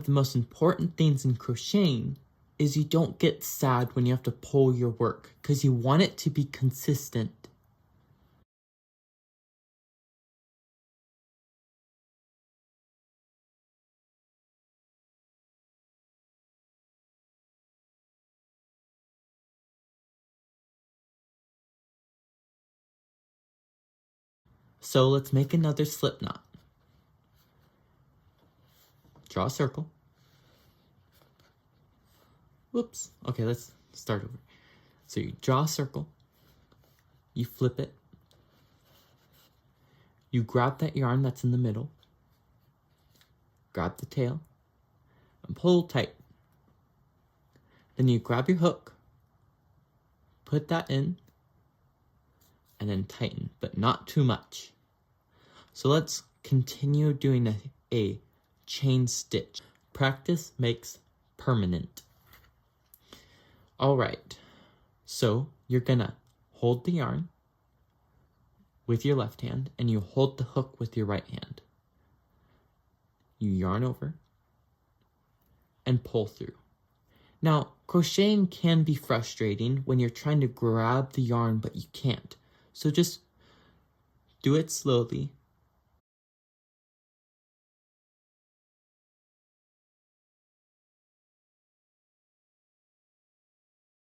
the most important things in crocheting is you don't get sad when you have to pull your work, because you want it to be consistent. So let's make another slip knot. Draw a circle. Whoops. Okay, let's start over. So you draw a circle, you flip it, you grab that yarn that's in the middle, grab the tail, and pull tight. Then you grab your hook, put that in, and then tighten, but not too much. So let's continue doing a chain stitch. Practice makes permanent. Alright, so you're gonna hold the yarn with your left hand and you hold the hook with your right hand. You yarn over and pull through. Now, crocheting can be frustrating when you're trying to grab the yarn but you can't. So just do it slowly